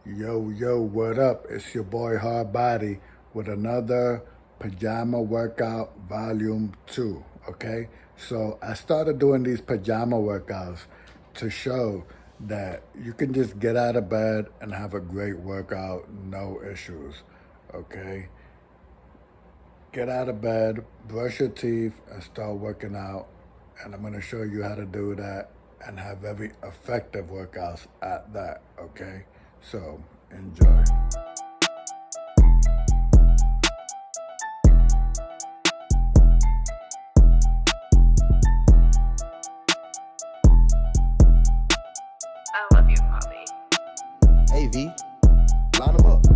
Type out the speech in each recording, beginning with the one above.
Yo, what up? It's your boy Hardbody with another Pajama Workout Volume 2, okay? So I started doing these pajama workouts to show that you can just get out of bed and have a great workout, no issues, okay? Get out of bed, brush your teeth, and start working out. And I'm going to show you how to do that and have very effective workouts at that, okay? So enjoy. I love you, Poppy. Hey V, line them up.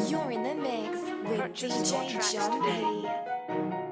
You're in the mix with Purchase your DJ tracks John today. B.